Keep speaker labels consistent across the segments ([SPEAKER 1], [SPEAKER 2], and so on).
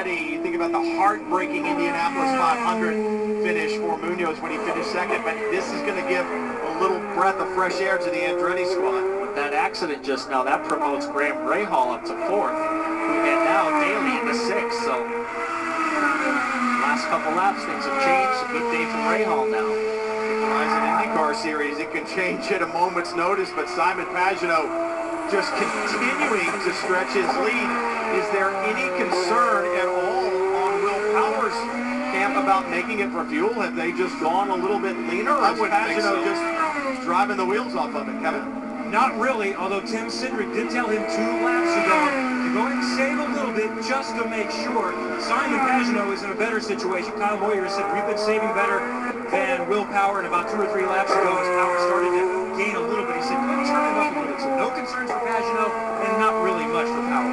[SPEAKER 1] Andretti. You think about the heartbreaking Indianapolis 500 finish for Munoz when he finished second, but this is going to give a little breath of fresh air to the Andretti squad.
[SPEAKER 2] With that accident just now, that promotes Graham Rahal up to 4th, and now Daly into 6th. So last couple laps, things have changed. A good day for Rahal now.
[SPEAKER 1] Horizon IndyCar Series, it can change at a moment's notice, but Simon Pagenaud just continuing to stretch his lead. Is there any concern at all on Will Power's camp about making it for fuel? Have they just gone a little bit leaner? Or is Pagenaud just driving the wheels off of it, Kevin?
[SPEAKER 3] Not really, although Tim Cindric did tell him 2 laps ago to go and save a little bit just to make sure. Simon Pagenaud is in a better situation. Kyle Moyer said we've been saving better than Will Power, and about 2 or 3 laps ago as Power started to gain a little bit, he said, go turn him up a little bit. So no concerns for Pagenaud and not really much for Power.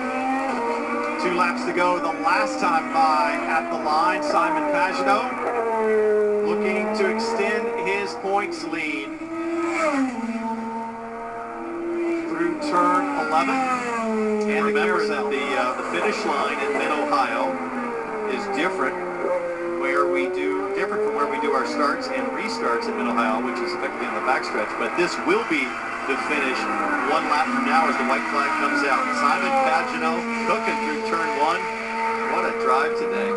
[SPEAKER 1] 2 laps to go. The last time by at the line, Simon Pagenaud looking to extend his points lead through turn 11. And remember that the finish line in Mid-Ohio is different from where we do our starts and restarts in Mid-Ohio, which is effectively on the backstretch. But this will be the finish 1 lap from now as the white flag comes out. Simon Pagenaud cooking through turn 1. What a drive today.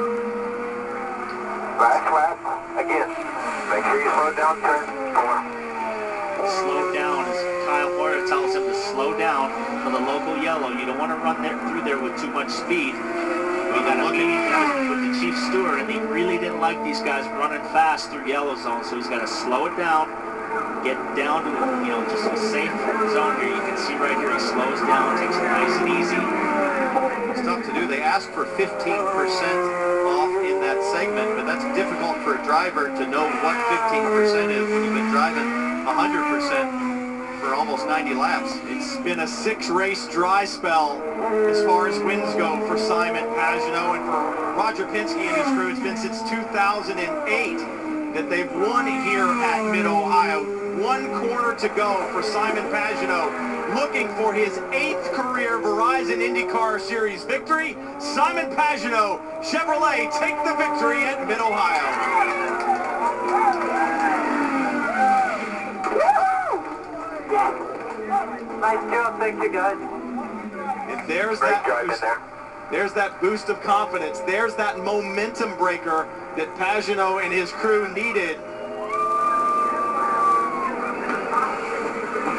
[SPEAKER 4] Last lap, again. Make sure you slow down turn 4.
[SPEAKER 2] Slow down, as Kyle Moyer tells him to slow down for the local yellow. You don't want to run through there with too much speed. We got a meeting with the chief steward, and he really didn't like these guys running fast through yellow zone, so he's got to slow it down, get down to just a safe zone here. You can see right here he slows down, takes it nice and easy.
[SPEAKER 1] It's tough to do. They asked for 15% off in that segment, but that's difficult for a driver to know what 15% is when you've been driving 100% for almost 90 laps. It's been a 6-race dry spell as far as wins go for Simon Pagenaud, and for Roger Penske and his crew. It's been since 2008 that they've won here at Mid-Ohio. 1 corner to go for Simon Pagenaud, looking for his 8th career Verizon IndyCar Series victory. Simon Pagenaud, Chevrolet, take the victory at Mid-Ohio.
[SPEAKER 4] Nice job, thank you guys.
[SPEAKER 1] And there's that boost of confidence. There's that momentum breaker that Pagenaud and his crew needed.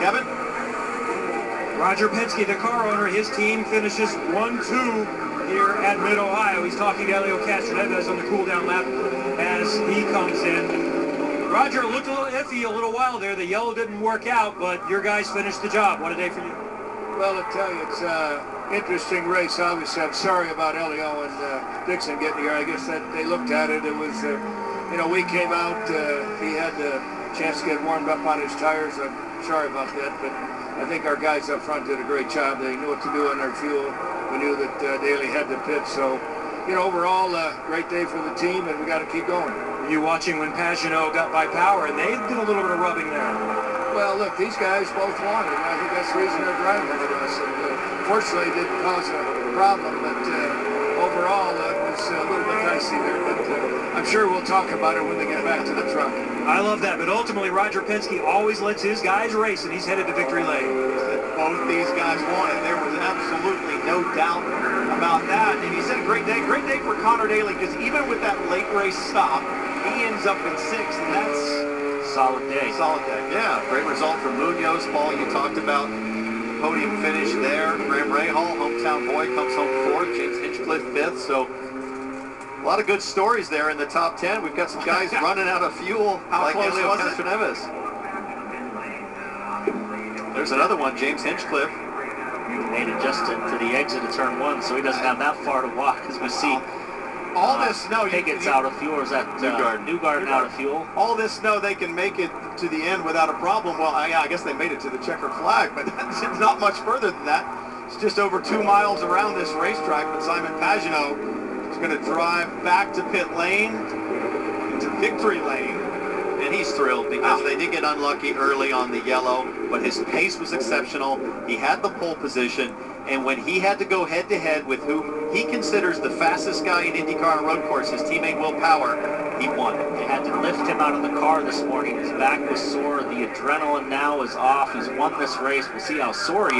[SPEAKER 1] Kevin?
[SPEAKER 3] Roger Penske, the car owner, his team finishes 1-2 here at Mid-Ohio. He's talking to Elio Castroneves on the cool-down lap as he comes in. Roger, it looked a little iffy a little while there. The yellow didn't work out, but your guys finished the job. What a day for you.
[SPEAKER 5] Well, I tell you, it's an interesting race. Obviously, I'm sorry about Elio and Dixon getting here. I guess that they looked at it. It was, we came out. He had the chance to get warmed up on his tires. I'm sorry about that, but I think our guys up front did a great job. They knew what to do on their fuel. We knew that Daly had to pit. So, overall, great day for the team, and we got to keep going.
[SPEAKER 3] You watching when Pagenaud got by Power, and they did a little bit of rubbing there.
[SPEAKER 5] Well, look, these guys both won, and I think that's the reason they're driving for us. And fortunately, it didn't cause a problem, but overall, it was a little bit dicey there. But I'm sure we'll talk about it when they get back to the truck.
[SPEAKER 3] I love that, but ultimately, Roger Penske always lets his guys race, and he's headed to victory lane.
[SPEAKER 1] Both these guys won, and there was absolutely no doubt about that. And he said a great day for Connor Daly, because even with that late race stop, he ends up in 6th, and that's
[SPEAKER 2] solid day.
[SPEAKER 1] Solid day, yeah. Great result for Munoz. Paul, you talked about the podium finish there. Graham Rahal, hometown boy, comes home 4th. James Hinchcliffe 5th. So a lot of good stories there in the top 10. We've got some guys running out of fuel. How like Elio Castroneves. There's another one, James Hinchcliffe.
[SPEAKER 2] Made it just to the exit of turn 1, so he doesn't have that far to walk, as we see.
[SPEAKER 1] All this snow,
[SPEAKER 2] Pigot's out of fuel, or is that Newgarden out of fuel?
[SPEAKER 1] All this snow, they can make it to the end without a problem. Well, I guess they made it to the checkered flag, but it's not much further than that. It's just over 2 miles around this racetrack, but Simon Pagenaud is going to drive back to pit lane, into victory lane.
[SPEAKER 6] And he's thrilled because they did get unlucky early on the yellow, but his pace was exceptional. He had the pole position,
[SPEAKER 1] And when he had to go head-to-head with who he considers the fastest guy in IndyCar road course, his teammate Will Power, he won.
[SPEAKER 2] They had to lift him out of the car this morning. His back was sore. The adrenaline now is off. He's won this race. We'll see how sore he is.